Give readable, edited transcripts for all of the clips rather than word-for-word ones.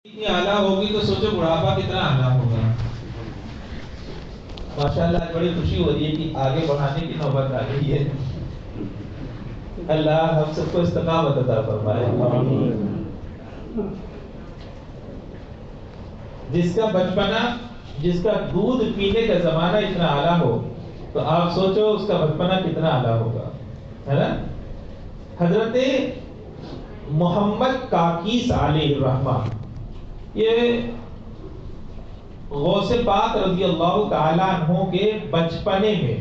اتنی اعلیٰ ہوگی تو سوچو بڑھاپا کتنا اعلیٰ ہوگا۔ ماشاءاللہ بڑی خوشی ہو رہی ہے کہ آگے بڑھانے کی نوبت آ گئی ہے۔ اللہ ہم سب کو استقامت عطا فرمائے۔ جس کا بچپنا، جس کا دودھ پینے کا زمانہ اتنا اعلیٰ ہو تو آپ سوچو اس کا بچپنا کتنا اعلیٰ ہوگا، ہے نا؟ حضرت محمد کاکیس علیہ الرحمہ، یہ غوث پاک رضی اللہ تعالیٰ عنہ کے بچپنے میں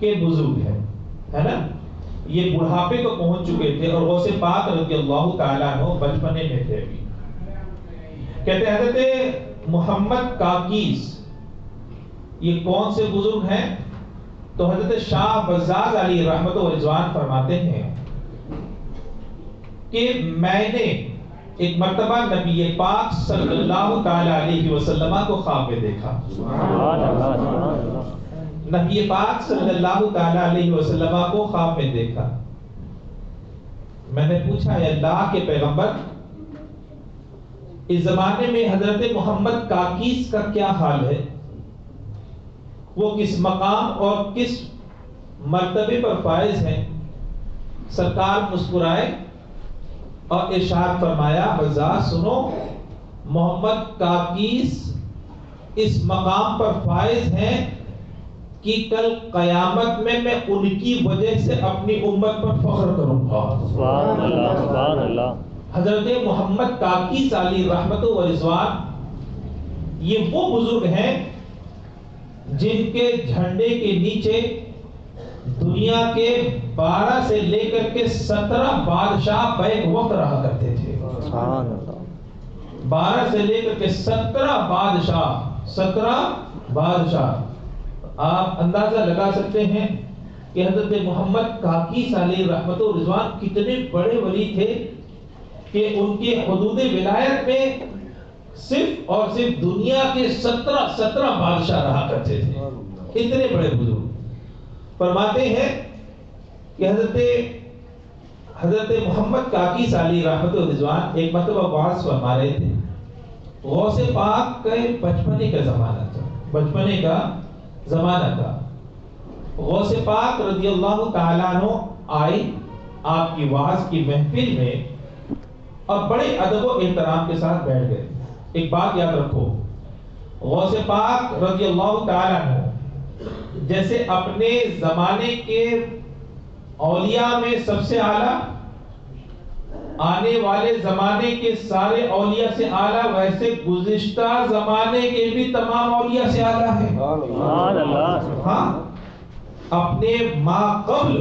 کے بزرگ ہیں، ہے نا؟ یہ بڑھاپے کو پہنچ چکے تھے اور غوث پاک رضی اللہ تعالیٰ عنہ بچپنے میں تھے ابھی۔ کہتے ہیں حضرت محمد کاکیس یہ کون سے بزرگ ہیں؟ تو حضرت شاہ بزاز علی رحمت و رضوان فرماتے ہیں کہ میں نے ایک مرتبہ نبی پاک صلی اللہ تعالی علیہ وسلم کو خواب میں دیکھا۔ نبی پاک صلی اللہ تعالی علیہ وسلم کو خواب میں دیکھا۔ میں نے پوچھا اے اللہ کے پیغمبر، اس زمانے میں حضرت محمد کاکیس کا کیا حال ہے؟ وہ کس مقام اور کس مرتبے پر فائز ہیں؟ سرکار مسکرائے اور ارشاد فرمایا بزاز سنو، محمد کاکیس اس مقام پر فائز ہیں کہ کل قیامت میں ان کی وجہ سے اپنی امت پر فخر کروں گا۔ سبحان اللہ، سبحان اللہ۔ حضرت محمد کاکیس علیہ رحمت و رضوان یہ وہ بزرگ ہیں جن کے جھنڈے کے نیچے دنیا کے 12 سے لے کر کے 17 بادشاہ بیک وقت رہا کرتے تھے۔ 12 سے لے کر کے 17 بادشاہ آپ اندازہ لگا سکتے ہیں کہ حضرت محمد کاکیس علیہ رحمت و رضوان کتنے بڑے ولی تھے کہ ان کے حدود ولایت میں صرف اور صرف دنیا کے 17 بادشاہ رہا کرتے تھے، اتنے بڑے بزرگ۔ فرماتے ہیں کہ حضرت محمد کاکیس علیہ رحمت و رضوان ایک مرتبہ واعظ فرما رہے تھے۔ غوث پاک کا بچپنے کا زمانہ تھا۔ غوث پاک رضی اللہ تعالیٰ عنہ آئے آپ کی واعظ کی محفل میں اور بڑے ادب و احترام کے ساتھ بیٹھ گئے۔ ایک بات یاد رکھو، غوث پاک رضی اللہ تعالیٰ عنہ جیسے اپنے زمانے کے اولیاء میں سب سے اعلیٰ، آنے والے زمانے کے سارے اولیاء سے اعلیٰ، ویسے گزشتہ زمانے کے بھی تمام اولیاء سے اعلیٰ ہے۔ ہاں، اپنے ما قبل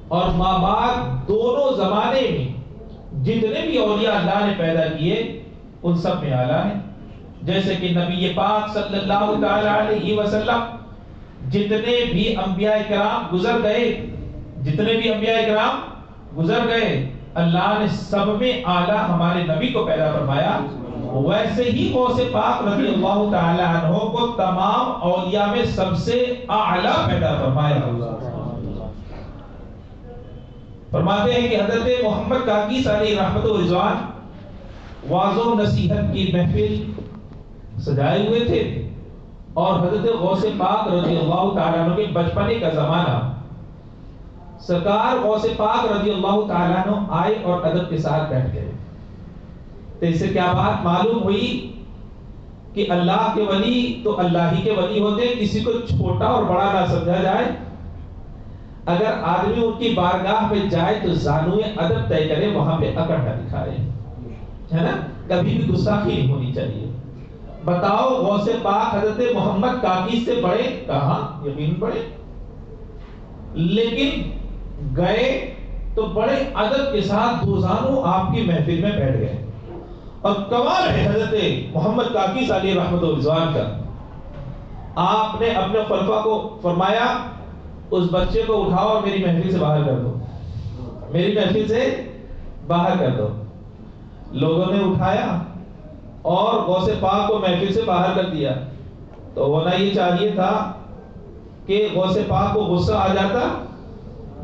اور ما بعد دونوں زمانے میں جتنے بھی اولیاء اللہ نے پیدا کیے ان سب میں اعلیٰ ہیں۔ جیسے کہ نبی پاک صلی اللہ تعالی علیہ وسلم جتنے بھی انبیاء کرام گزر گئے اللہ نے سب میں اعلیٰ ہمارے نبی کو پیدا فرمایا، ویسے ہی غوث پاک رضی اللہ تعالی عنہ کو تمام اولیاء میں سب سے اعلیٰ پیدا فرمایا۔ فرماتے ہیں کہ حضرت محمد کاکیس علیہ رحمت و رضوان واعظ و نصیحت کی محفل سجائے ہوئے تھے اور حضرت غوث پاک رضی اللہ تعالیٰ عنہ کے بچپنے کا زمانہ، سرکار غوث پاک رضی اللہ تعالیٰ عنہ آئے اور ادب کے ساتھ بیٹھ گئے۔ تو اس سے کیا بات معلوم ہوئی کہ اللہ کے ولی تو اللہ ہی کے ولی ہوتے ہیں، کسی کو چھوٹا اور بڑا نہ سمجھا جائے۔ اگر آدمی ان کی بارگاہ پہ جائے تو زانوئے ادب طے کرے، وہاں پہ اکڑ نہ دکھائے، ہے نا؟ کبھی بھی گستاخی نہیں ہونی چاہیے۔ بتاؤ غوث پاک حضرت محمد کاکیس سے بڑے؟ کہاں، یقین بڑے، لیکن گئے تو بڑے ادب کے ساتھ دوزانوں آپ کی محفل میں بیٹھ گئے۔ اور کمال ہے حضرت محمد کاکیس علیہ رحمت و رضوان کا، آپ نے اپنے خلفاء کو فرمایا اس بچے کو اٹھاؤ اور میری محفل سے باہر کر دو، میری محفل سے باہر کر دو۔ لوگوں نے اٹھایا اور غوث پاک کو محفل سے باہر کر دیا۔ تو ہونا یہ چاہیے تھا کہ غوث پاک کو غصہ آ جاتا،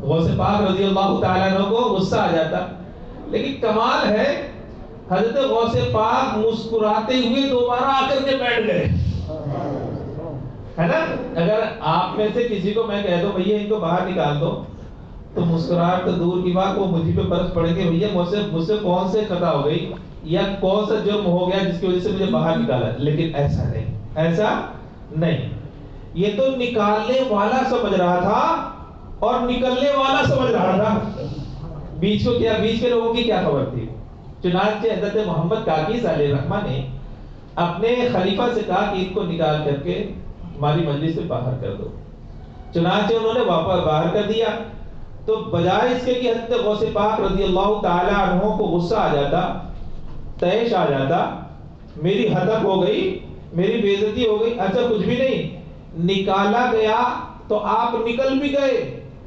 غوث پاک رضی اللہ تعالیٰ عنہ کو غصہ آ جاتا، لیکن کمال ہے حضرت غوث پاک مسکراتے ہوئے دوبارہ آ کر کے بیٹھ گئے، ہے نا؟ اگر آپ میں سے کسی کو میں کہہ دوں بھیا ان کو باہر نکال دو تو مسکراہٹ تو دور کی بات، وہ مجھے پہ برس پڑیں گے بھیا مجھ سے کون سے خطا ہو گئی یا کون سا جرم ہو گیا جس کی وجہ سے مجھے باہر نکالا. لیکن ایسا نہیں، ایسا نہیں. یہ تو نکالنے والا سمجھ رہا تھا اور نکلنے والا سمجھ رہا تھا. بیچ کے لوگوں کی کیا خبر تھی؟ چنانچہ حضرت محمد کاکی علیہ الرحمہ نے اپنے خلیفہ سے کہا کہ ان کو نکال کر کے ہماری مجلس سے باہر کر دو. چنانچہ انہوں نے واپس باہر کر دیا. تو بجائے اس کے کہ حضرت غوث پاک رضی اللہ تعالی عنہ کو غصہ آ جاتا، تیش آ جاتا، میری ہدف ہو گئی، میری بے عزتی ہو گئی، اچھا کچھ بھی نہیں، نکالا گیا تو آپ نکل بھی گئے،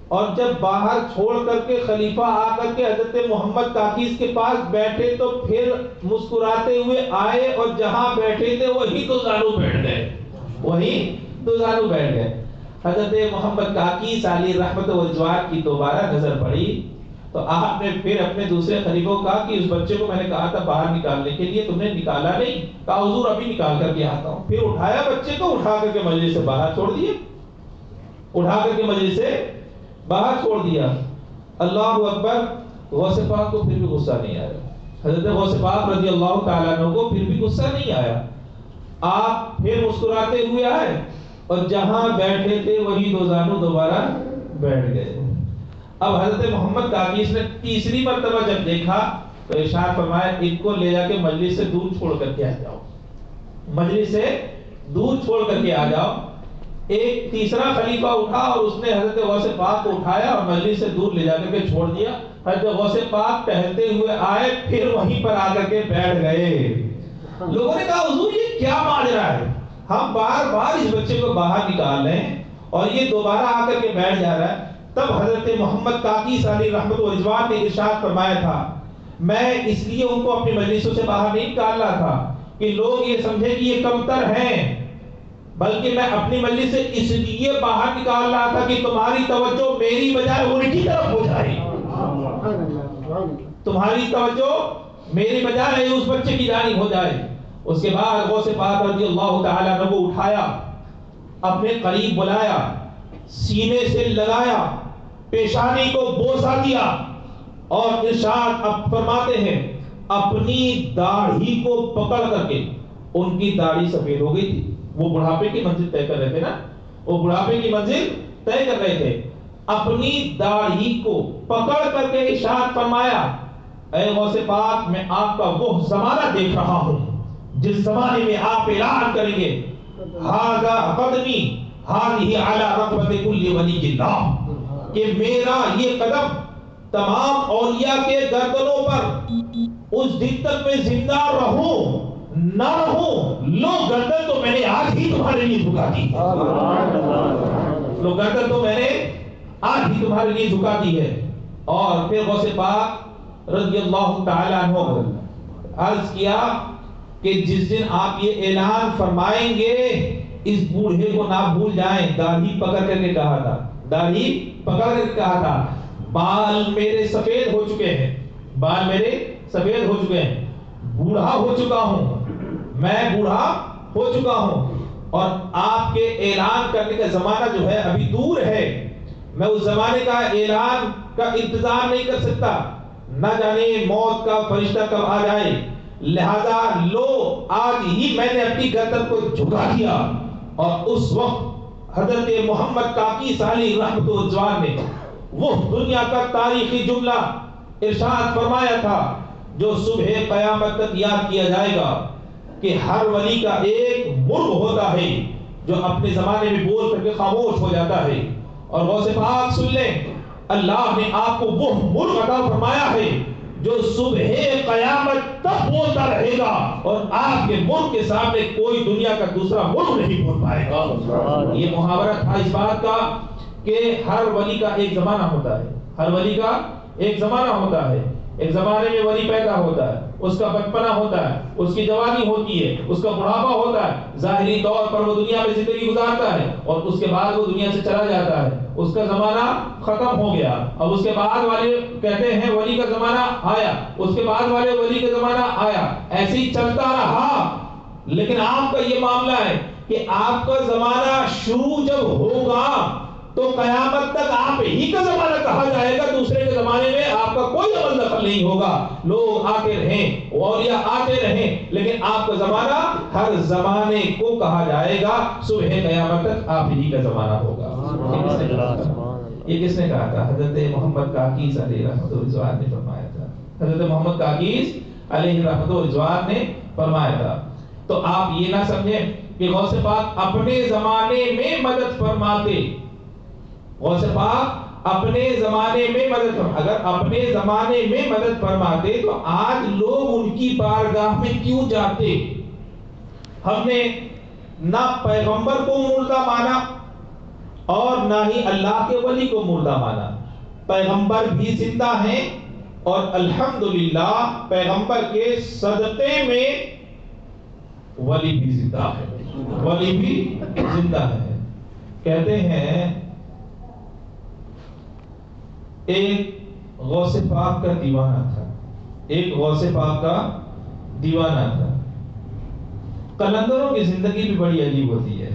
اور جب باہر چھوڑ کر کے خلیفہ آ کر کے حضرت محمد کاکیز کے پاس بیٹھے تو پھر مسکراتے ہوئے آئے اور جہاں بیٹھے تھے وہی تو زانو بیٹھ گئے، وہی تو زانو بیٹھ گئے. حضرت محمد کاکی علیہ رحمت و رضوان کی دوبارہ نظر پڑی تو آپ نے پھر اپنے دوسرے خلیفوں کو کہا کہ اس بچے کو میں نے کہا تھا باہر نکالنے کے لیے، تم نے نکالا نہیں. کہا حضور ابھی نکال کر کے آتا ہوں. پھر اٹھایا بچے کو، اٹھا کر کے مجلس سے باہر چھوڑ دیا، اٹھا کر کے مجلس سے باہر چھوڑ دیا. اللہ اکبر. غوث پاک کو پھر بھی غصہ نہیں آیا. حضرت غوث پاک رضی اللہ تعالیٰ عنہ کو پھر بھی غصہ نہیں آیا. آپ پھر مسکراتے ہوئے آئے اور جہاں بیٹھے تھے وہی دو زانو دوبارہ بیٹھ گئے. اب حضرت محمد کاکیس نے تیسری مرتبہ جب دیکھا تو ارشاد فرمایا ان کو لے جا کے مجلس سے دور چھوڑ کر کے آ جاؤ، مجلس سے دور چھوڑ کر کے آ جاؤ. ایک تیسرا خلیفہ اٹھا اور اس نے حضرت غوث پاک کو اٹھایا اور مجلس سے دور لے جا کر کے چھوڑ دیا. حضرت غوث پاک ٹہلتے ہوئے آئے، پھر وہیں پر آ کر کے بیٹھ گئے. لوگوں نے کہا حضور یہ کیا ماجرا ہے، ہم بار بار اس بچے کو باہر نکال رہے ہیں اور یہ دوبارہ آ کر کے بیٹھ جا رہا ہے. تب حضرت محمد کاکی علیہ رحمت و رضوان نے ارشاد فرمایا تھا میں اس لیے ان کو اپنی مجلسوں سے باہر نہیں نکال رہا تھا کہ لوگ یہ سمجھے کہ یہ کمتر ہیں، بلکہ میں اپنی مجلس سے اس لیے باہر نکال رہا تھا کہ تمہاری توجہ میری بجائے ان کی طرف ہو جائے، تمہاری توجہ میری بجائے اس بچے کی جانب ہو جائے. اس کے بعد غوث پاک رضی اللہ تعالیٰ عنہ کو اٹھایا، اپنے قریب بلایا، سینے سے لگایا، پیشانی کو بوسہ دیا اور ارشاد اب فرماتے ہیں اپنی داڑھی کو پکڑ کر کے، ان کی داڑھی سفید ہو گئی تھی، وہ بڑھاپے کی منزل طے کر رہے تھے نا، وہ بڑھاپے کی منزل طے کر رہے تھے. اپنی داڑھی کو پکڑ کر کے ارشاد فرمایا اے غوث پاک میں آپ کا وہ زمانہ دیکھ رہا ہوں جس زمانے میں آپ اعلان کریں گے ہاذا قدمی ہذہ علی رقبۃ کل ولی اللہ، کہ میرا یہ قدم تمام اولیاء کے گردنوں پر اس دن تک میں زندہ رہوں نہ رہوں، لو گردن تو میں نے آج ہی تمہارے لیے جھکا دی، لو گردن تو میں نے آج ہی تمہارے لیے جھکا دی ہے. اور پھر غوث پاک رضی اللہ تعالیٰ عنہ عرض کیا کہ جس دن آپ یہ اعلان فرمائیں گے اس بوڑھے کو نہ بھول جائیں. داڑھی پکڑ کر کے کہا تھا، داڑھی پکڑ کر کے کہا تھا بال میرے سفید ہو چکے ہیں، بال میرے سفید ہو چکے ہیں، بوڑھا ہو چکا ہوں، میں بوڑھا ہو چکا ہوں، اور آپ کے اعلان کرنے کا زمانہ جو ہے ابھی دور ہے، میں اس زمانے کا اعلان کا انتظار نہیں کر سکتا، نہ جانے موت کا فرشتہ کب آ جائے، لہذا لو آج ہی میں نے اپنی گردن کو جھکا دیا. اور اس وقت حضرت محمد کاکی علیہ رحمت و رضوان نے وہ دنیا کا تاریخی جملہ ارشاد فرمایا تھا جو صبح قیامت تک یاد کیا جائے گا کہ ہر ولی کا ایک مرغ ہوتا ہے جو اپنے زمانے میں بول کر کے خاموش ہو جاتا ہے. اور غوث پاک سن لیں اللہ نے آپ کو وہ مرغ عطا فرمایا ہے جو صبح قیامت تک بولتا رہے گا اور آپ کے مرغ کے سامنے کوئی دنیا کا دوسرا مرغ نہیں بول پائے گا. یہ محاورہ تھا اس بات کا کہ ہر ولی کا ایک زمانہ ہوتا ہے، ہر ولی کا ایک زمانہ ہوتا ہے. ایک زمانے میں ولی پیدا ہوتا ہے، اس کا بچپنا ہوتا ہے، اس کی جوانی ہوتی ہے، اس کا بڑھاپا ہوتا ہے، ظاہری طور پر وہ دنیا میں زندگی گزارتا ہے اور اس کے بعد وہ دنیا سے چلا جاتا ہے، اس کا زمانہ ختم ہو گیا۔ اب اس کے بعد والے کہتے ہیں ولی کا زمانہ آیا، اس کے بعد والے ولی کا زمانہ آیا، ایسے ہی چلتا رہا۔ لیکن آپ کا یہ معاملہ ہے کہ آپ کا زمانہ شروع جب ہوگا تو قیامت تک آپ ہی کا زمانہ کہا جائے گا، دوسرے کے زمانے میں آپ کا کوئی عمل دخل نہیں ہوگا۔ لوگ آتے رہیں، اولیاء آتے رہیں، لیکن آپ کا زمانہ ہر زمانے کو کہا جائے گا، صبح قیامت تک آپ ہی کا زمانہ ہوگا۔ یہ کس نے کہا تھا؟ حضرت محمد کاکیز علیہ رحمت و رضوان نے فرمایا تھا۔ حضرت محمد کاکیز علیہ رحمت و رضوان نے فرمایا تھا۔ تو آپ یہ نہ سمجھیں کہ غوث پاک اپنے زمانے میں مدد فرماتے، غوث پاک اپنے زمانے میں مدد فرماتے، اگر اپنے زمانے میں مدد فرماتے تو آج لوگ ان کی بارگاہ میں کیوں جاتے؟ ہم نے نہ پیغمبر کو مردہ مانا اور نہ ہی اللہ کے ولی کو مردہ مانا۔ پیغمبر بھی زندہ ہیں اور الحمدللہ پیغمبر کے صدقے میں ولی بھی زندہ ہے، ولی بھی زندہ ہے۔ کہتے ہیں ایک غوث پاک کا دیوانہ تھا، ایک غوث پاک کا دیوانہ تھا۔ قلندروں کی زندگی بھی بڑی عجیب ہوتی ہے،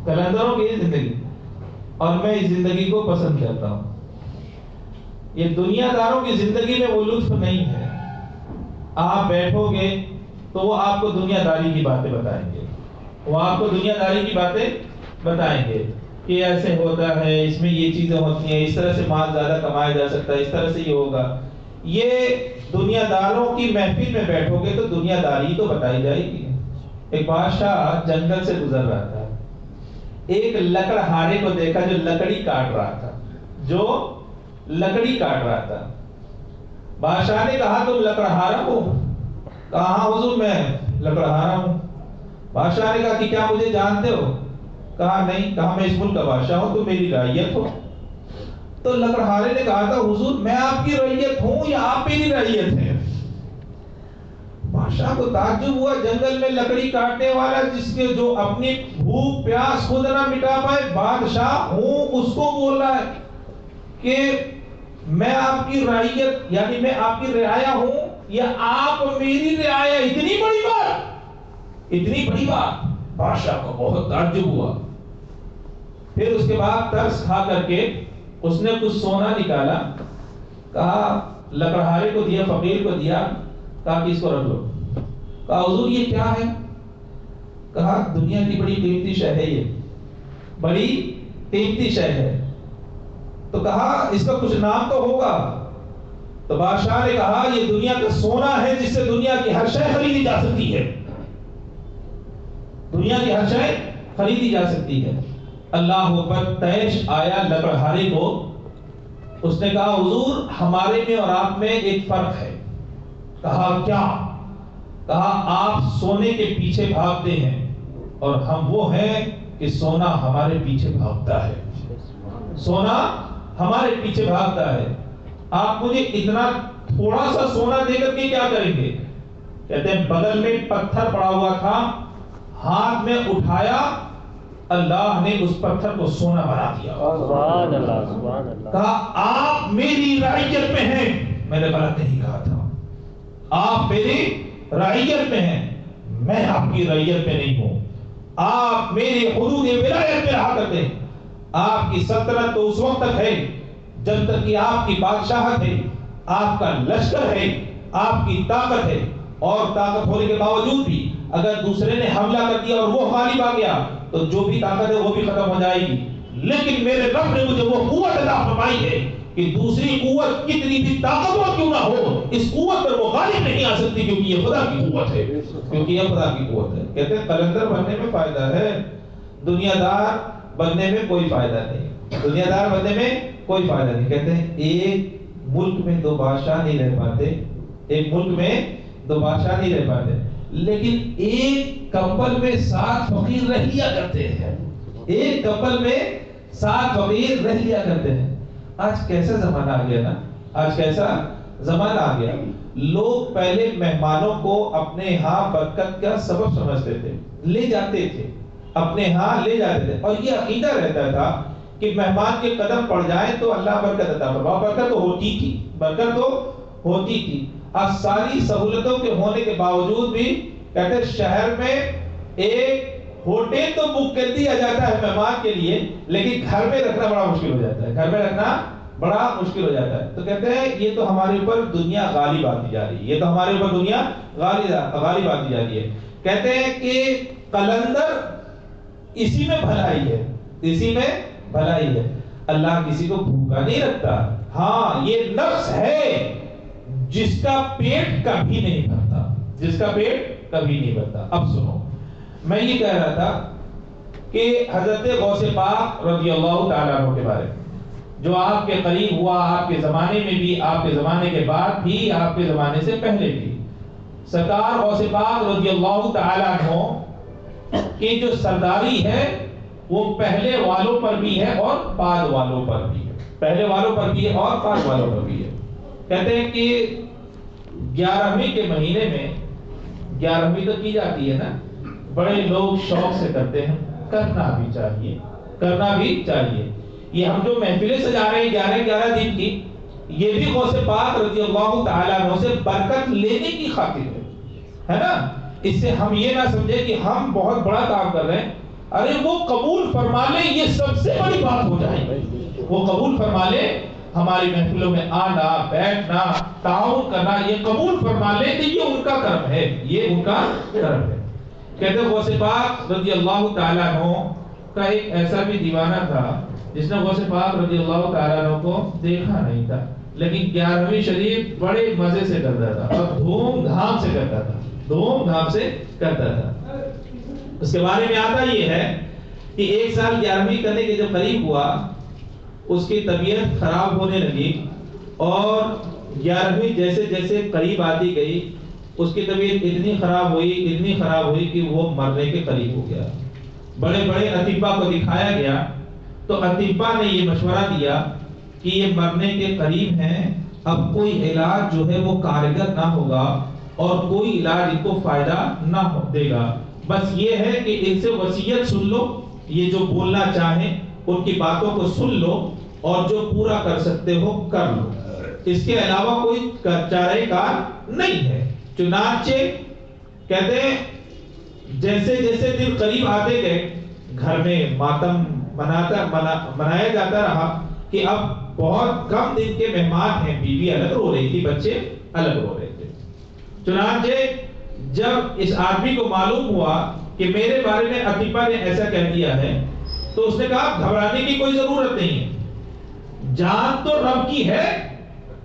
قلندروں کی زندگی، اور میں اس زندگی کو پسند کرتا ہوں۔ یہ دنیا داروں کی زندگی میں وہ لطف نہیں ہے۔ آپ بیٹھو گے تو وہ آپ کو دنیا داری کی باتیں بتائیں گے، وہ آپ کو دنیا داری کی باتیں بتائیں گے کہ ایسے ہوتا ہے، اس میں یہ چیزیں ہوتی ہیں، اس طرح سے مال زیادہ کمایا جا سکتا ہے، اس طرح سے یہ ہوگا۔ یہ دنیا داروں کی محفل میں بیٹھو گے تو دنیا داری تو بتائی جائے گی۔ ایک بادشاہ جنگل سے گزر رہا تھا، ایک لکڑہارے کو دیکھا جو لکڑی کاٹ رہا تھا، جو لکڑی کاٹ رہا تھا۔ بادشاہ نے کہا تم لکڑہارا ہو؟ کہا ہاں حضور میں لکڑہارا ہوں۔ بادشاہ نے کہا کہ کیا مجھے جانتے ہو؟ کہا نہیں۔ کہا میں اس ملک کا بادشاہ ہوں، تو میری رعیت ہو۔ تو لکڑہارے نے کہا تھا حضور میں آپ کی رعیت ہوں یا آپ میری رعیت ہیں؟ بادشاہ کو تعجب ہوا، جنگل میں لکڑی کاٹنے والا جس کے جو اپنی بھوک پیاس خود نہ مٹا پائے، بادشاہ ہوں اس کو بول رہا ہے کہ میں آپ کی رعیت یعنی میں آپ کی رعایا ہوں یا آپ میری رعایا؟ اتنی بڑی بات، اتنی بڑی بات! بادشاہ کو بہت تعجب ہوا۔ پھر اس کے بعد ترس کھا کر کے اس نے کچھ سونا نکالا، کہا لکڑہارے کو دیا، فقیر کو دیا، کہا کہ اس کو رکھ لو۔ کہا حضور یہ کیا ہے؟ کہا دنیا کی بڑی قیمتی شے ہے، یہ بڑی قیمتی شے ہے۔ تو کہا اس کا کچھ نام تو ہوگا۔ تو بادشاہ نے کہا یہ دنیا کا سونا ہے جس سے دنیا کی ہر شے خریدی جا سکتی ہے، دنیا کی ہر شے خریدی جا سکتی ہے۔ اللہ پر تیش آیا لکڑہارے کو، اس نے کہا حضور ہمارے میں اور آپ میں ایک فرق ہے۔ کہا کیا؟ کہا آپ سونے کے پیچھے بھاگتے ہیں اور ہم وہ ہیں کہ سونا ہمارے پیچھے بھاگتا ہے، سونا ہمارے پیچھے بھاگتا ہے۔ آپ مجھے اتنا تھوڑا سا سونا دے کر کے کیا کریں گے؟ کہتے ہیں بغل میں پتھر پڑا ہوا تھا، ہاتھ میں اٹھایا، اللہ نے اس پتھر کو سونا بنا دیا۔ سبحان اللہ، سبحان اللہ۔ کہا آپ میری رعیت میں ہیں۔ میں نے غلط نہیں کہا تھا، آپ میری رعیت میں ہیں، میں آپ کی رعیت میں نہیں ہوں۔ آپ میری حدود ولایت میں رہا کرتے ہیں۔ آپ کی سلطنت تو اس وقت تک ہے جب تک کہ آپ کی بادشاہت ہے، آپ کا لشکر ہے، آپ کی طاقت ہے، اور طاقت ہونے کے باوجود بھی اگر دوسرے نے حملہ کر دیا اور وہ غالب آ گیا تو جو بھی طاقت ہے وہ بھی ختم ہو جائے گی۔ لیکن میرے رب نے مجھے وہ قوت عطا فرمائی ہے کہ دوسری قوت کتنی بھی طاقتور کیوں نہ ہو، اس قوت پر وہ غالب نہیں آ سکتی، کیونکہ یہ خدا کی قوت ہے، کیونکہ یہ خدا کی قوت ہے۔ کہتے ہیں قلندر بننے میں فائدہ ہے، دنیا دار بننے میں کوئی فائدہ نہیں، دنیا دار بننے میں کوئی فائدہ نہیں۔ کہتے ہیں ایک ملک میں دو بادشاہ نہیں رہ پاتے، ایک ملک میں دو بادشاہ نہیں رہ پاتے، لیکن ایک کمبل میں 7 فقیر رہ لیا کرتے ہیں، ایک کمبل میں 7 فقیر رہ لیا کرتے ہیں۔ آج کیسا زمانہ آ گیا نا، آج کیسا زمانہ آ گیا لوگ پہلے مہمانوں کو اپنے ہاں برکت کا سبب سمجھتے تھے، لے جاتے تھے، اپنے ہاں لے جاتے تھے، اور یہ عقیدہ رہتا تھا کہ مہمان کے قدم پڑ جائیں تو اللہ برکت عطا فرمائے۔ برکت تو ہوتی تھی، برکت تو ہوتی تھی۔ اب ساری سہولتوں کے ہونے کے باوجود بھی کہتے ہیں شہر میں ایک ہوٹل تو بک کر دیا جاتا ہے مہمان کے لیے، لیکن گھر میں رکھنا بڑا مشکل ہو جاتا ہے، گھر میں رکھنا بڑا مشکل ہو جاتا ہے۔ تو کہتے ہیں یہ تو ہمارے اوپر دنیا غالب آتی جا رہی ہے، یہ تو ہمارے اوپر دنیا غالب آتی جا رہی ہے۔ کہتے ہیں کہ قلندر اسی میں بھلائی ہے، اسی میں بھلائی ہے۔ اللہ کسی کو بھوکا نہیں رکھتا، ہاں یہ نفس ہے جس کا پیٹ کبھی نہیں بھرتا، جس کا پیٹ کبھی نہیں بھرتا۔ اب سنو، میں یہ کہہ رہا تھا کہ حضرت غوث پاک رضی اللہ تعالیٰ عنہ کے بارے میں جو آپ کے قریب ہوا، آپ کے زمانے میں بھی، آپ کے زمانے کے بعد بھی، آپ کے زمانے سے پہلے بھی، سرکار غوث پاک رضی اللہ تعالیٰ عنہ کی جو سرداری ہے وہ پہلے والوں پر بھی ہے اور بعد والوں پر بھی ہے، پہلے والوں پر بھی ہے اور بعد والوں پر بھی ہے۔ کہتے ہیں کہ 11ویں کے مہینے میں، 11ویں تو کی جاتی ہے نا، بڑے لوگ شوق سے کرتے ہیں، کرنا بھی چاہیے، کرنا بھی چاہیے۔ یہ ہم جو محفلیں سجا رہے ہیں 11 دن کی، یہ بھی غوث پاک رضی اللہ تعالیٰ عنہ سے برکت لینے کی خاطر ہے نا۔ اس سے ہم یہ نہ سمجھے کہ ہم بہت بڑا کام کر رہے ہیں، ارے وہ قبول فرما لے، یہ سب سے بڑی بات ہو جائے، وہ قبول فرما لے، ہماری محفلوں میں آنا، بیٹھنا، تعاون کرنا، یہ قبول فرما لے کہ یہ ان کا کرم ہے، یہ ان کا کرم ہے۔ کہتے ہیں غوث پاک رضی اللہ تعالیٰ عنہ کا ایک ایسا بھی دیوانہ تھا جس نے غوث پاک رضی اللہ تعالیٰ عنہ کو دیکھا نہیں تھا، لیکن 11ویں شریف بڑے مزے سے کرتا تھا اور دھوم دھام سے کرتا تھا، دھوم دھام سے کرتا تھا۔ اس کے بارے میں آتا یہ ہے کہ ایک سال 11ویں کرنے کے جب قریب ہوا، اس کی طبیعت خراب ہونے لگی، اور 11ویں جیسے جیسے قریب آتی گئی اس کی طبیعت اتنی خراب ہوئی کہ وہ مرنے کے قریب ہو گیا۔ بڑے بڑے اطباء کو دکھایا گیا تو اطباء نے یہ مشورہ دیا کہ یہ مرنے کے قریب ہیں، اب کوئی علاج جو ہے وہ کارگر نہ ہوگا اور کوئی علاج ان کو فائدہ نہ دے گا، بس یہ ہے کہ ان سے وصیت سن لو، یہ جو بولنا چاہیں ان کی باتوں کو سن لو اور جو پورا کر سکتے ہو کر لو، اس کے علاوہ کوئی چارہ کار نہیں ہے۔ چنانچہ کہتے ہیں جیسے جیسے دن قریب آتے گئے گھر میں ماتم منایا جاتا رہا کہ اب بہت کم دن کے مہمان ہیں، بیوی الگ رو رہی تھی، بچے الگ رو رہے تھے۔ چنانچہ جب اس آدمی کو معلوم ہوا کہ میرے بارے میں اطباء نے ایسا کہہ دیا ہے تو اس نے کہا گھبرانے کی کوئی ضرورت نہیں ہے، جان تو رب کی ہے،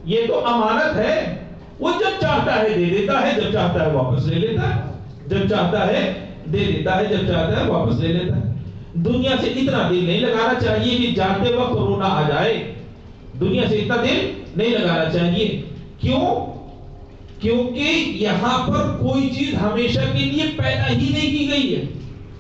یہ تو امانت ہے، وہ جب چاہتا ہے دے دیتا ہے، جب چاہتا ہے واپس لے لیتا ہے، جب چاہتا ہے دے دیتا ہے، جب چاہتا ہے واپس لے لیتا ہے۔ دنیا سے اتنا دل نہیں لگانا چاہیے کہ جاتے وقت رونا آ جائے، دنیا سے اتنا دل نہیں لگانا چاہیے۔ کیوں؟ کیونکہ یہاں پر کوئی چیز ہمیشہ کے لیے پیدا ہی نہیں کی گئی ہے،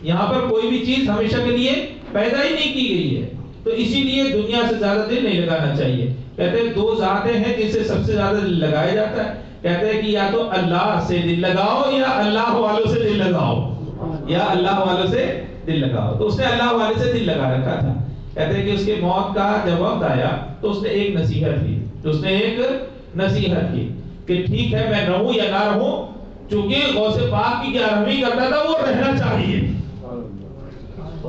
یہاں پر کوئی بھی چیز ہمیشہ کے لیے پیدا ہی نہیں کی گئی ہے، تو اسی لیے دنیا سے زیادہ دل نہیں لگانا چاہیے۔ کہتے ہیں دو ذاتیں ہیں جن سے سب سے زیادہ دل لگایا جاتا ہے، کہتے ہیں کہ یا تو اللہ سے دل لگاؤ یا اللہ والوں سے دل لگاؤ، یا اللہ والوں سے دل لگاؤ۔ تو اس نے اللہ والے سے دل لگا رکھا تھا۔ کہتے ہیں کہ اس کے موت کا جب وقت آیا تو اس نے ایک نصیحت کی کہ ٹھیک ہے میں رہوں یا نہ رہوں، چونکہ غوث پاک کی 11ویں کرتا تھا وہ رہنا چاہیے،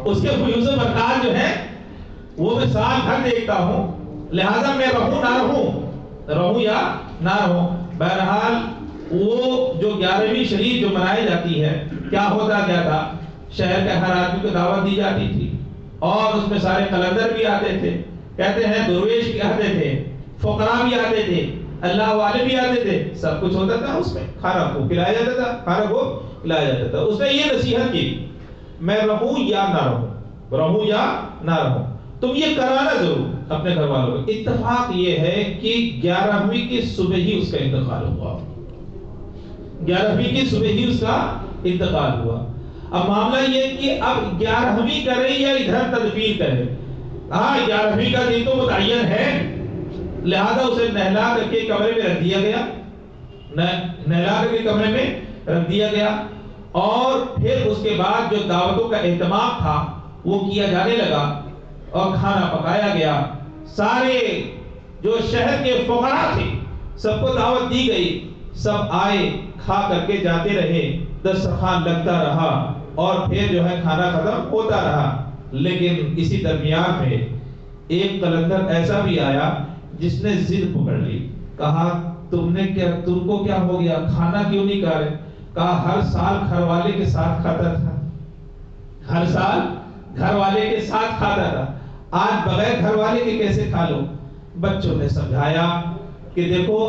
اس کے فیوز برکات جو ہے وہ میں سال بھر دیکھتا ہوں، لہذا میں رہوں یا نہ رہوں۔ بہرحال وہ جو 11ویں شریف جو منائی جاتی ہے، کیا ہوتا کیا تھا، شہر کے ہر آدمی کو دعوت دی جاتی تھی اور اس میں سارے قلندر بھی آتے تھے، کہتے ہیں درویش بھی آتے تھے، فقراء بھی آتے تھے، اللہ والے بھی آتے تھے، سب کچھ ہوتا تھا اس میں، کھانا کو کھلایا جاتا تھا۔ اس نے یہ نصیحت کی میں رہوں یا نہ رہوں، تم یہ کرانا ضرور اپنے گھر والوں کو۔ اتفاق یہ ہے کہ 11ویں کی صبح ہی اس کا انتقال ہوا، 11ویں کی صبح ہی اس کا انتقال ہوا۔ اب معاملہ یہ کہ اب 11ویں کریں یا ادھر تدبیر کریں۔ ہاں 11ویں کا دن تو متعین ہے، لہذا اسے نہلا کر کے کمرے میں رکھ دیا گیا، نہلا کر کے کمرے میں رکھ دیا گیا، اور پھر اس کے بعد جو دعوتوں کا اہتمام تھا وہ کیا جانے لگا اور کھانا پکایا گیا۔ سارے جو شہر کے فقراء تھے سب کو دعوت دی گئی، سب آئے، کھا کر کے جاتے رہے، دسترخوان لگتا رہا اور پھر جو ہے کھانا ختم ہوتا رہا۔ لیکن اسی درمیان میں ایک قلندر ایسا بھی آیا جس نے ضد پکڑ لی، کہا تم کو کیا ہو گیا، کھانا کیوں نہیں کھا رہے؟ کہا ہر سال گھر والے کے ساتھ کھاتا تھا، ہر سال گھر والے کے ساتھ کھاتا تھا، آج بغیر گھر والے کے کیسے کھا لو؟ بچوں نے سمجھایا کہ دیکھو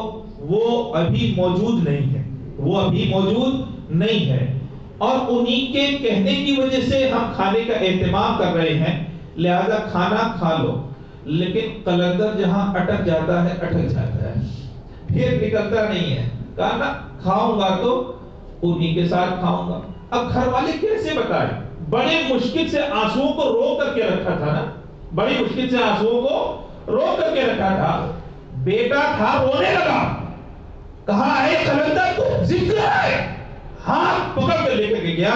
وہ ابھی موجود نہیں ہے، وہ ابھی موجود نہیں ہے، اور انہی کے کہنے کی وجہ سے ہم کھانے کا اہتمام کر رہے ہیں، لہذا کھانا کھا لو۔ لیکن قلندر جہاں اٹک جاتا ہے پھر نکلتا نہیں ہے، کہا نا کھاؤں گا تو انہی کے ساتھ کھاؤں گا۔ اب گھر والے کیسے بتائیں؟ بڑے مشکل سے آنسوؤں کو روک کر کے رکھا تھا نا، بڑی مشکل سے آنسوؤں کو روک کر کے رکھا تھا۔ بیٹا تھا رونے لگا، کہا اے قلندر تو ذکر ہے، ہاتھ پکڑ کر لے کر کے گیا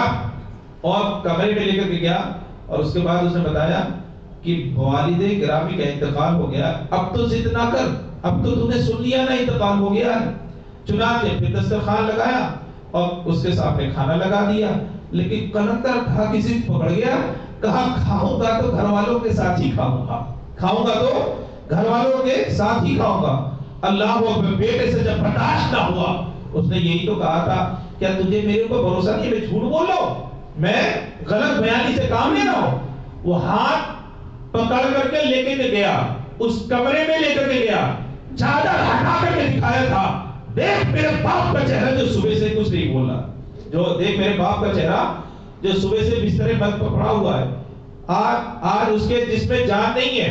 اور کمرے میں لے کر کے گیا، اور اس کے بعد اس نے بتایا کہ والد گرامی کا انتقال ہو گیا، اب تو ضد نہ کر، اب تو تم نے سن لیا نا انتقال ہو گیا ہے۔ چنانچہ پھر دسترخوان لگایا اور اس کے سامنے کھانا لگا دیا، لیکن قلندر تھا کہ ضد پکڑ گیا، کہا کھاؤں گا تو گھر والوں کے ساتھ ہی کھاؤں گا، کھاؤں گا تو گھر والوں کے ساتھ ہی کھاؤں گا۔ اللہ وہ بیٹے سے جب برداشت نہ ہوا، اس نے یہی تو کہا تھا کیا تجھے میرے اوپر بھروسہ نہیں، میں جھوٹ بول رہا ہوں، میں غلط بیانی سے کام لے رہا ہوں؟ وہ ہاتھ پکڑ کر کے لے کے گیا، اس کمرے میں لے کر کے گیا، چادر ہٹا کر کے دکھایا تھا، دیکھ میرے باپ کا چہرہ جو صبح سے کچھ نہیں بولا، جو دیکھ میرے باپ کا چہرہ جو صبح سے بسترے پر پڑا ہوا ہے، آج اس کے جس میں جان نہیں ہے،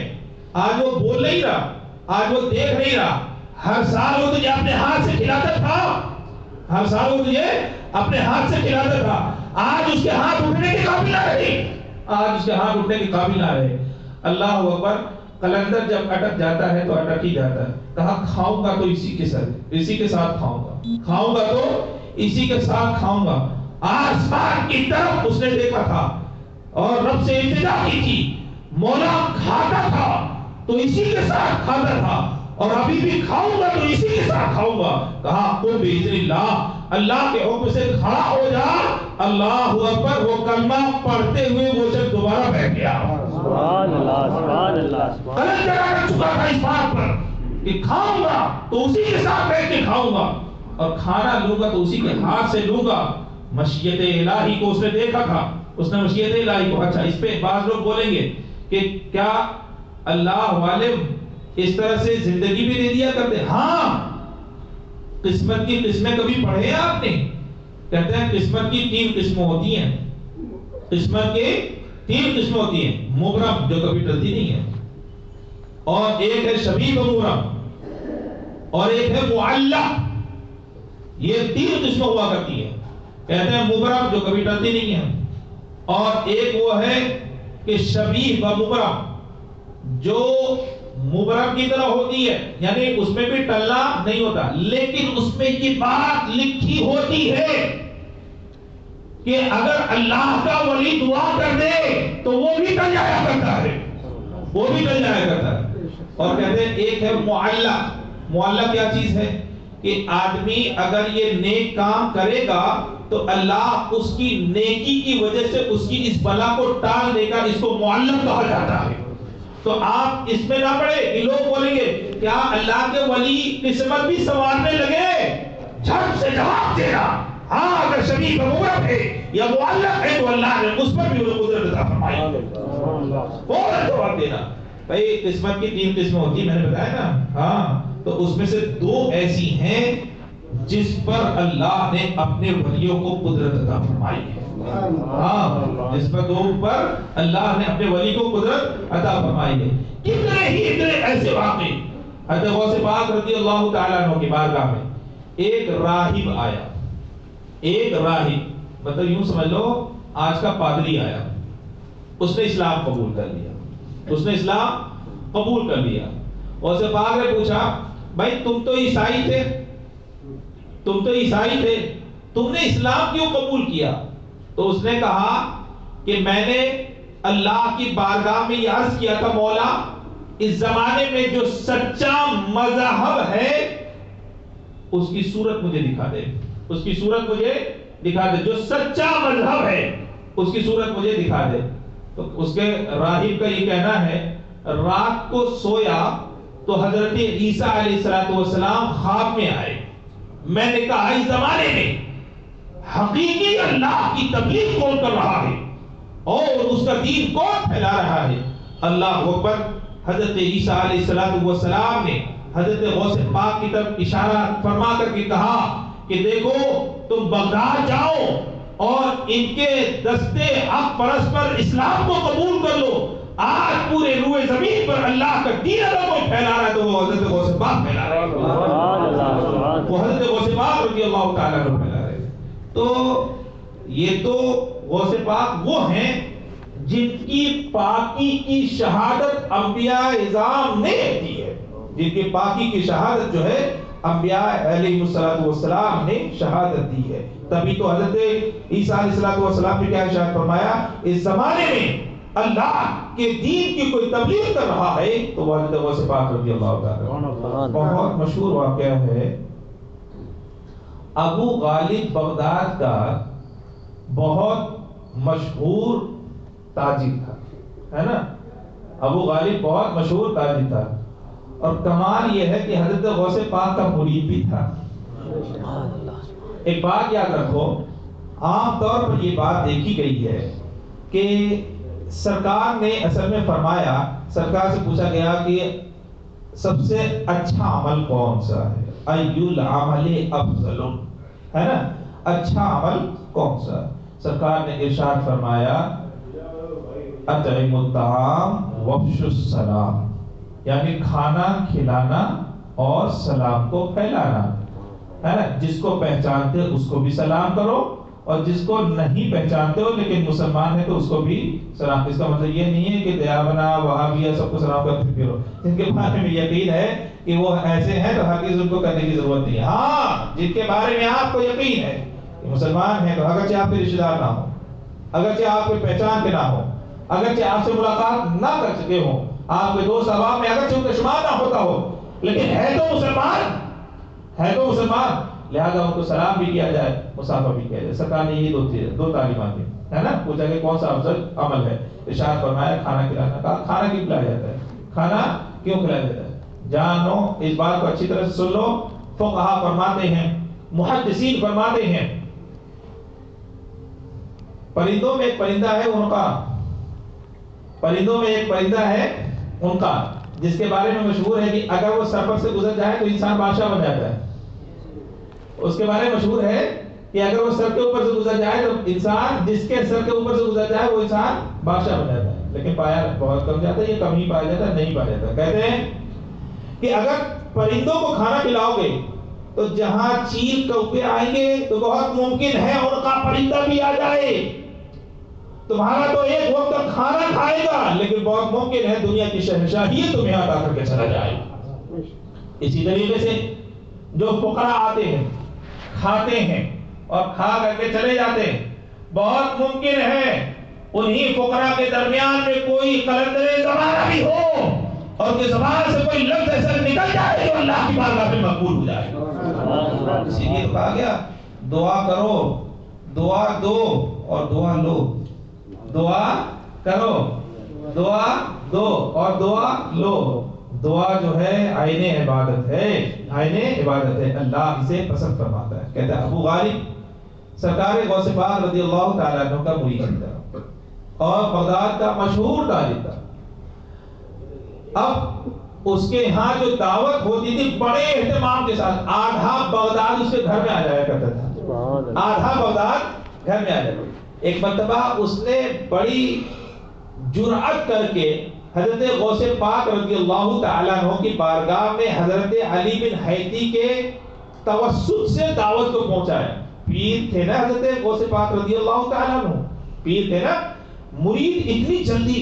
آج وہ بول نہیں رہا، آج وہ دیکھ نہیں رہا۔ ہر سال وہ تجھے اپنے ہاتھ سے کھلاتا تھا، ہر سال وہ تجھے اپنے ہاتھ سے کھلاتا تھا، آج اس کے ہاتھ اٹھنے کے قابل نہ رہے، آج اس کے ہاتھ اٹھنے کے قابل نہ رہے۔ اللہ اکبر۔ قلندر جب اٹک جاتا ہے تو اٹک ہی جاتا ہے، کہا کھاؤں گا تو اسی کے ساتھ کھاؤں گا، کھاؤں گا تو اسی کے ساتھ کھاؤں گا۔ آسمان کی طرف اس نے دیکھا تھا اور رب سے التجا کی تھی، مولا کھاتا تھا تو اسی کے ساتھ کھاتا تھا، اور ابھی بھی کھاؤں گا تو اسی کے ساتھ کھاؤں گا۔ کہا قم بإذن اللہ، اللہ کے حکم سے کھڑا ہو جا، اللہ اکبر۔ وہ کلمہ پڑھتے ہوئے وہ جب دوبارہ بیٹھ گیا، سبحان اللہ سبحان اللہ۔ قلندر آ چکا تھا اس بات پر کہ کھاؤں گا تو اسی کے ساتھ بیٹھ کے کھاؤں گا، اور کھانا لوں گا تو اسی کے ہاتھ سے لوں گا۔ مشیت الہی کو اس نے دیکھا تھا، اس نے مشیت الہی کو۔ اچھا، اس پہ بعض لوگ بولیں گے کہ کیا اللہ والے اس طرح سے زندگی بھی دے دیا کرتے؟ ہاں، قسمت کی قسمیں کبھی پڑھے ہیں آپ نے؟ کہتے ہیں قسمت کی 3 قسمیں ہوتی ہیں، قسمت کے 3 قسمیں ہوتی ہیں، مبرم جو کبھی ٹلتی نہیں ہے، اور ایک ہے شبیہ مبرم، اور ایک ہے معلق۔ یہ 3 قسمیں ہوا کرتی ہیں۔ کہتے ہیں مبرم جو کبھی ٹلتی نہیں ہے، اور ایک وہ ہے کہ شبیہ و مبرم جو مبرم کی طرح ہوتی ہے، یعنی اس میں بھی ٹلنا نہیں ہوتا، لیکن اس میں یہ بات لکھی ہوتی ہے کہ اگر اللہ کا ولی دعا کر دے تو وہ بھی ٹل جایا کرتا ہے، وہ بھی ٹل جایا کرتا ہے۔ اور کہتے ہیں ایک ہے معلق۔ معلق کیا چیز ہے کہ آدمی اگر یہ نیک کام کرے گا تو اللہ اس کی نیکی کی وجہ سے اس کی اس بلا کو ٹال دے گا، اس کو معلق کہا جاتا ہے۔ تو آپ اس میں نہ پڑے کہ لوگ بولیں گے کیا اللہ کے ولی قسمت بھی سنوارنے لگے؟ جھٹ سے جواب دینا، ہاں اگر شبیہ مبرم ہے یا معلق ہے تو اللہ نے اس پر بھی وہ قدرت عطا فرمائی ہے، فوراً جواب دینا۔ بھائی قسمت کی 3 قسمیں ہوتی ہیں، میں نے بتایا نا، ہاں، تو اس میں سے 2 ایسی ہیں جس پر اللہ نے اپنے ولیوں کو قدرت عطا فرمائی ہے، ہاں، جس پر 2 پر اللہ نے اپنے ولی کو قدرت عطا فرمائی ہے۔ کتنے ہی اتنے ایسے واقعے۔ حضرت غوث پاک رضی اللہ تعالیٰ عنہ کی بارگاہ میں ایک راہب آیا، ایک راہب مطلب یوں سمجھ لو آج کا پادری آیا، اس نے اسلام قبول کر لیا، اس نے اسلام قبول کر لیا، غوث پاک نے پوچھا بھائی تم تو عیسائی تھے، تم نے اسلام کیوں قبول کیا؟ تو اس نے کہا کہ میں نے اللہ کی بارگاہ میں یہ عرض کیا تھا، مولا اس زمانے میں جو سچا مذہب ہے اس کی صورت مجھے دکھا دے، جو سچا مذہب ہے اس کی صورت مجھے دکھا دے۔ تو اس کے راہب کا یہ کہنا ہے رات کو سویا تو حضرت عیسیٰ علیہ السلام خواب میں آئے، میں نے کہا اس زمانے میں حقیقی اللہ کی تبلیغ کون کر رہا ہے اور اس کا دین کون پھیلا رہا ہے؟ اللہ اکبر۔ حضرت عیسیٰ علیہ السلام نے حضرت غوث پاک کی طرف اشارہ فرما کر کے کہا کہ دیکھو تم بغداد جاؤ اور ان کے دستے حق پرست پر اسلام کو قبول کر لو، آج پورے روئے زمین پر اللہ کا دین اگر کوئی پھیلا رہا ہے تو وہ حضرت غوث پاک پھیلا رہے ہیں، وہ حضرت غوث پاک رضی اللہ تعالیٰ عنہ پھیلا رہے ہیں۔ تو یہ تو غوث پاک وہ ہیں جن کی پاکی کی شہادت انبیاء اعظام نے دی ہے، جن کی پاکی کی شہادت جو ہے انبیاء علیہ السلام نے شہادت دی ہے۔ تبھی تو حضرت عیسیٰ علیہ السلام نے کیا ارشاد فرمایا، اس زمانے میں اللہ کے دین کی کوئی تبلیغ کر رہا ہے تو وہ حضرت غوث پاک رضی اللہ تعالیٰ۔ بہت مشہور واقعہ ہے، ابو غالب بغداد کا بہت مشہور تاجر تھا، ہے نا، ابو غالب بہت مشہور تاجر تھا، اور کمال یہ ہے کہ حضرت غوث پاک کا مرید بھی تھا۔ ایک بات یاد رکھو، عام طور پر یہ بات دیکھی گئی ہے کہ سرکار نے اصل میں فرمایا، سرکار سے پوچھا گیا کہ سب سے اچھا عمل کون سا ہے، ای العمل افضل، ہے نا، اچھا عمل کون سا؟ سرکار نے ارشاد فرمایا اطعم الطعام وافشوا السلام، یعنی کھانا کھلانا اور سلام کو پھیلانا، ہے نا، جس کو پہچانتے اس کو بھی سلام کرو اور جس کو نہیں پہچانتے ہو لیکن مسلمان ہے تو اس کو بھی سلام۔ اس کا مطلب یہ نہیں ہے کہ دیابنا وہابیہ سب کو سلام کرتے پھرو، جن کے بارے میں یقین ہے کہ وہ ایسے ہیں تو ہرگز ان کو کرنے کی ضرورت نہیں ہے۔ ہاں جن کے بارے میں آپ کو یقین ہے کہ مسلمان ہیں تو اگرچہ آپ کے رشتہ دار نہ ہو، اگرچہ آپ کے پہچان کے نہ ہو، اگرچہ آپ سے ملاقات نہ کر سکے ہو، آپ کے دوست احباب میں اگرچہ ان کا شمار نہ ہوتا ہو، لیکن ہے تو مسلمان، لہذا ان کو سلام بھی کیا جائے، مسافہ بھی کیا جائے۔ سرکار نے یہ دو تعلیمات دی، ہے نا۔ پوچھا کہ کون سا افضل عمل ہے، ارشاد فرمایا کھانا کھلانا۔ کہا کھانا کیوں کھلایا جاتا ہے، کھانا کیوں کھلایا جاتا ہے؟ جانو اس بات کو اچھی طرح سے سن لو، فقہا فرماتے ہیں، محدثین فرماتے ہیں، پرندوں میں ایک پرندہ ہے ان کا جس کے بارے میں مشہور ہے کہ اگر وہ سفر سے گزر جائے تو انسان بادشاہ بن جاتا ہے۔ اس کے بارے میں مشہور ہے کہ اگر وہ سر کے اوپر سے گزر جائے تو انسان، جس کے سر کے اوپر سے گزر جائے وہ انسان بادشاہ بن جاتا ہے، لیکن پایا بہت کم جاتا ہے، یہ کم ہی پایا جاتا ہے، نہیں پایا جاتا۔ کہتے ہیں کہ اگر پرندوں کو کھانا کھلاؤ گے تو جہاں چیل کوے آئیں گے تو بہت ممکن ہے ان کا پرندہ بھی آ جائے، تمہارا تو ایک وقت تک کھانا کھائے گا لیکن بہت ممکن ہے دنیا کی شہنشاہی تمہیں عطا کر کے چلا جائے۔ اسی طریقے سے جو فقراء آتے ہیں، کھاتے ہیں اور کھا کر کے چلے جاتے ہیں، بہت ممکن ہے انہی فقراء کے درمیان میں کوئی قلندر زمانہ بھی ہو اور کہ زبان سے کوئی لفظ ایسا نکل جائے جو اللہ کی بارگاہ میں مقبول ہو جائے۔ اسی لیے تو کہا گیا دعا کرو، دعا دو اور دعا لو، دعا کرو، دعا دو اور دعا لو۔ دعا جو ہے عین عبادت ہے، اللہ اسے پسند فرماتا ہے۔ کہتا ہے ابو غالب سرکار غوث پاک رضی اللہ تعالیٰ عنہ کا مرید تھا اور بغداد کا مشہور تاجر تھا۔ اب اس کے ہاں جو دعوت ہوتی تھی بڑے اہتمام کے ساتھ، آدھا بغداد اس کے گھر میں آ جایا کرتا تھا، آدھا بغداد گھر میں آ جاتا۔ ایک مرتبہ اس نے بڑی جرأت کر کے حضرت غوث پاک رضی اللہ تعالیٰ عنہ کی بارگاہ میں حضرت علی بن حیدی کے توسط سے دعوت کو پہنچایا۔ پیر تھے نا حضرت غوث پاک رضی اللہ تعالیٰ عنہ، پیر تھے نا۔ مرید اتنی جلدی،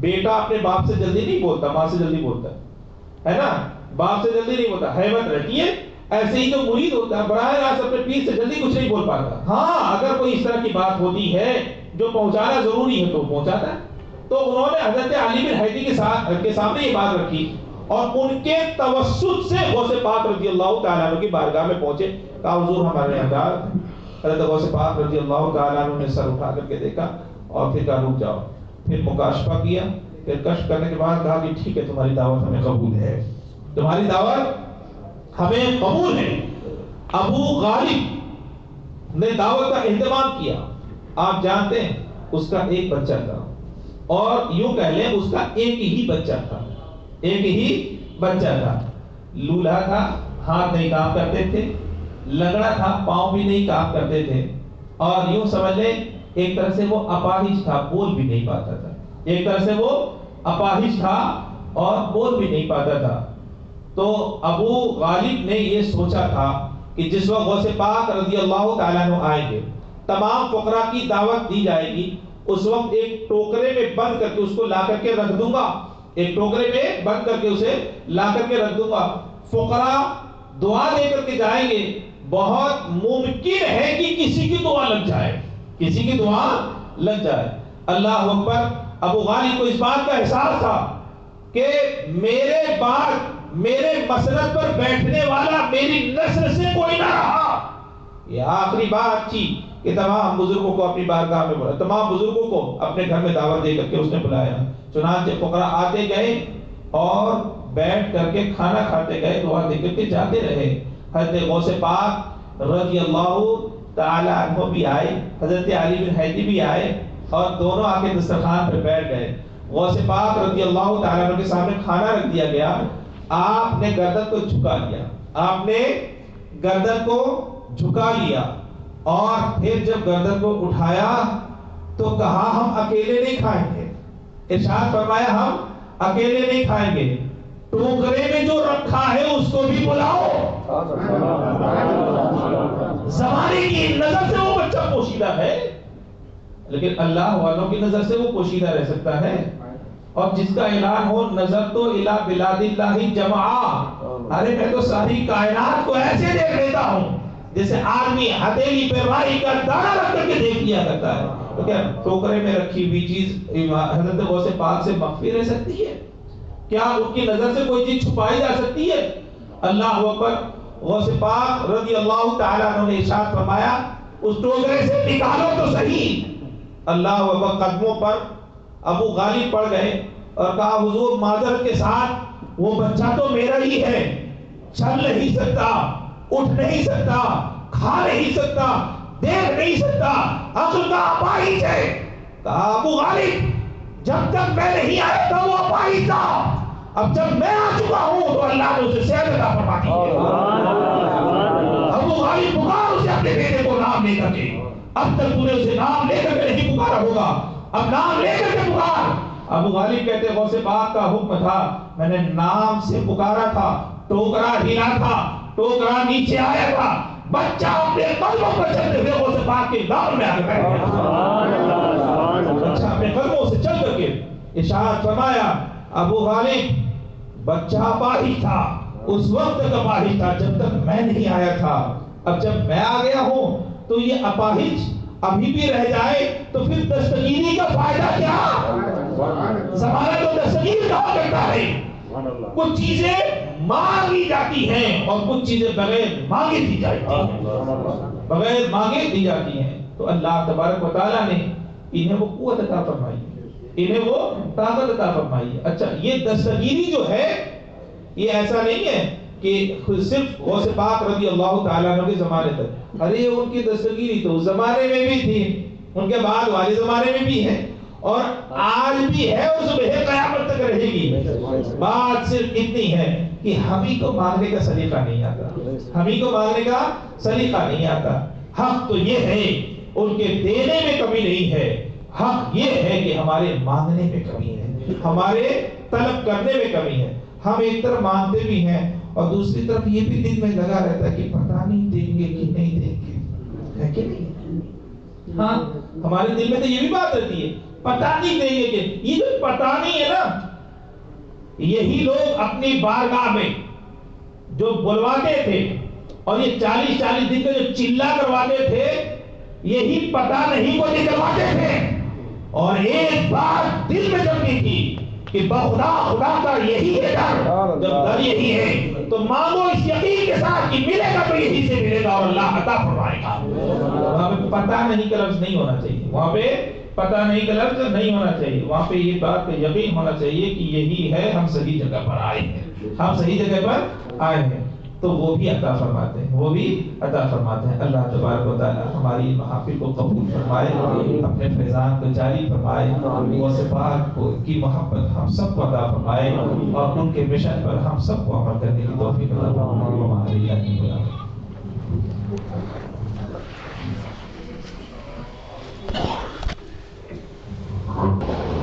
بیٹا اپنے باپ سے جلدی نہیں بولتا، ماں سے جلدی بولتا ہے، ہے نا, باپ سے جلدی نہیں ہوتا, ہیبت رہتی ہے. ایسے ہی جو مرید ہوتا ہے براہ راست اپنے پیر سے جلدی کچھ نہیں بول پاتا. ہاں اگر کوئی اس طرح کی بات ہوتی ہے جو پہنچانا ضروری ہے تو پہنچاتا ہے. تو انہوں نے حضرت علی بن حیدی کے سامنے یہ بات رکھی اور ان کے توسط سے غوث پاک رضی اللہ تعالیٰ عنہ کی بارگاہ میں پہنچے. کہا حضور ہمارے یہاں. حضرت غوث پاک رضی اللہ تعالیٰ عنہ نے سر اٹھا کر کے دیکھا اور پھر کہا رک جاؤ. پھر مکاشفہ کیا, پھر کشف کرنے کے بعد کہا کہ ٹھیک ہے تمہاری دعوت ہمیں قبول ہے, تمہاری دعوت ہمیں قبول ہے. ابو غالب نے دعوت کا اہتمام کیا. آپ جانتے ہیں اس کا ایک بچہ تھا اور یوں کہہ لیں اس کا ایک ہی بچہ تھا, ایک ہی بچہ تھا. لولہا تھا, ہاتھ نہیں کام کرتے تھے, لنگڑا تھا, پاؤں بھی نہیں کام کرتے تھے, اور یوں سمجھ لیں ایک طرح سے وہ اپاہج تھا, بول بھی نہیں پاتا تھا. ایک طرح سے وہ اپاہج تھا اور بول بھی نہیں پاتا تھا. تو ابو غالب نے یہ سوچا تھا کہ جس وقت غوث پاک رضی اللہ تعالیٰ عنہ آئیں گے, تمام فقراء کی دعوت دی جائے گی, اس وقت ایک ٹوکرے میں بند کر کے اس کو لا کر کے رکھ دوں گا, ایک ٹوکرے میں بند کر کے اسے لا کر کے رکھ دوں گا. فقراء دعا دے کر کے جائیں گے, بہت ممکن ہے کہ کسی کی دعا لگ جائے, کسی کی دعا لگ جائے. اللہ اکبر. ابو غالب کو اس بات کا احساس تھا کہ میرے بعد میرے مسند پر بیٹھنے والا میری نسل سے کوئی نہ رہا. یہ آخری بات تھی کہ تمام بزرگوں کو اپنی بارگاہ میں بلایا, تمام بزرگوں کو اپنے گھر میں دعوت دے کر کے اس نے بلایا. چنانچہ فقراء آتے گئے اور بیٹھ کر کے کھانا کھاتے گئے, دعا دے کر کے جاتے رہے. حضرت غوث پاک رضی اللہ تعالی عنہ بھی آئے, حضرت علی بن حیدی بھی آئے اور دونوں آ کے دسترخوان پہ بیٹھ گئے. غوث پاک رضی اللہ تعالیٰ عنہ کے سامنے کھانا رکھ دیا گیا. آپ نے گردن کو جھکا لیا, آپ نے گردن کو جھکا لیا, اور پھر جب گردن کو اٹھایا تو کہا ہم اکیلے نہیں کھائیں گے. ارشاد فرمایا ہم اکیلے نہیں کھائیں گے, ٹوکرے میں جو رکھا ہے اس کو بھی بلاؤ. زمانے کی نظر سے وہ بچہ پوشیدہ ہے, لیکن اللہ والوں کی نظر سے وہ پوشیدہ رہ سکتا ہے. اور جس کا اعلان ہو نظر تو الہ بلاد اللہ جمعا, ارے میں تو ساری کائنات کو ایسے دیکھ لیتا ہوں جیسے آدمی ہتھیلی پہ رائی کا دانہ رکھ کر کے دیکھ لیا کرتا ہے. تو کیا ٹوکرے میں رکھی ہوئی چیز حضرت غوث پاک سے مخفی رہ سکتی ہے؟ کیا ان کی نظر سے کوئی چیز چھپائی جا سکتی ہے؟ اللہ اکبر. غوث پاک رضی اللہ تعالیٰ عنہ نے ارشاد فرمایا اس ٹوکرے سے نکالو تو صحیح. اللہ اکبر. قدموں پر ابو غالب پڑ گئے اور کہا حضور معذرت کے ساتھ وہ بچہ تو میرا ہی ہے, چل نہیں سکتا, اٹھ نہیں سکتا, کھا نہیں سکتا, دیکھ نہیں سکتا, عقل کا اپاہج ہے. کہا ابو غالب جب تک میں نہیں آیا تھا وہ اپاہج تھا, اب جب میں آ چکا ہوں تو اللہ نے اسے صحت عطا فرما دی ہے. ابو غالب پکار اسے اپنے بیٹے کو نام لے کر کے, اب تک تو نے اسے نام لے کر کے نہیں پکارا ہوگا, اب نام لے کر کے پکار. ابو غالب کہتے غوث پاک کا حکم تھا, میں نے نام سے پکارا تھا, ٹوکرا ہلا تھا, ٹوکرا نیچے آیا تھا, بچہ اپنے قدموں پر چلتے ہوئے غوث پاک کے دامن میں آ کے بیٹھ گیا. بچہ اپنے قدموں سے چل کر کے ارشاد فرمایا ابو غالب بچہ اپاہج تھا, اس وقت تک اپاہج تھا جب تک میں نہیں آیا تھا, اب جب میں آ گیا ہوں تو یہ اپاہج ابھی بھی رہ جائے تو پھر دستگیری کا فائدہ کیا؟ زمانہ تو دستگیر کہا کرتا ہے. کچھ چیزیں مانگی جاتی ہیں اور کچھ چیزیں بغیر مانگے دی جاتی ہیں, بغیر مانگے دی جاتی ہیں. تو اللہ تبارک و تعالیٰ نے انہیں وہ قوت عطا فرمائی, انہیں وہ طاقت عطا فرمائی. اچھا یہ دستگیری جو ہے یہ ایسا نہیں ہے کہ صرف غوث پاک رضی اللہ تعالیٰ عنہ کے زمانے تک, ارے ان کی دستگیری تو اس زمانے میں بھی تھی, ان کے بعد والے زمانے میں بھی ہے, اور آج بھی ہے اور صبح قیامت تک رہے گی. بات صرف اتنی ہے کہ ہم ہی کو مانگنے کا سلیقہ نہیں آتا, ہم ہی کو مانگنے کا سلیقہ نہیں آتا. حق تو یہ ہے ان کے دینے میں کمی نہیں ہے, حق یہ ہے کہ ہمارے مانگنے میں کمی ہے, ہمارے طلب کرنے میں کمی ہے. ہم ایک طرف مانگتے بھی ہیں اور دوسری طرف یہ بھی دل میں لگا رہتا ہے کہ پتہ نہیں دیں گے کہ نہیں دیں گے, ہے کہ نہیں؟ ہاں ہمارے دل میں تو یہ بھی بات رہتی ہے, پتہ نہیں دیں گے کہ یہ جو پتہ نہیں ہے نا, یہی لوگ اپنی بارگاہ میں جو بلواتے تھے اور یہ 40 دن کا جو چلا کرواتے تھے، یہی پتہ نہیں کو نکلواتے تھے، اور ایک بات دل میں جمتی تھی کہ بخدا خدا کا یہی ہے در، جب در یہی ہے تو مانگو اس یقین کے ساتھ کہ ملے گا تو یہی سے ملے گا اور اللہ عطا فرمائے گا۔ وہاں پہ پتہ نہیں کا لفظ نہیں ہونا چاہیے، وہاں پہ پتہ نہیں کا لفظ نہیں ہونا چاہیے، وہاں پہ یہ بات کا یقین ہونا چاہیے کہ یہی ہے، ہم صحیح جگہ پر آئے ہیں، ہم صحیح جگہ پر آئے ہیں، تو وہ بھی عطا فرماتے ہیں، وہ بھی عطا فرماتے ہیں۔ اللہ تبارک و تعالی ہماری محافل کو قبول فرمائے، اپنے فیضان کو جاری فرمائے، غوث پاک کی محبت ہم سب کو عطا فرمائے، اور ان کے مشن پر ہم سب کو عمل کرنے کی توفیق عطا فرمائے۔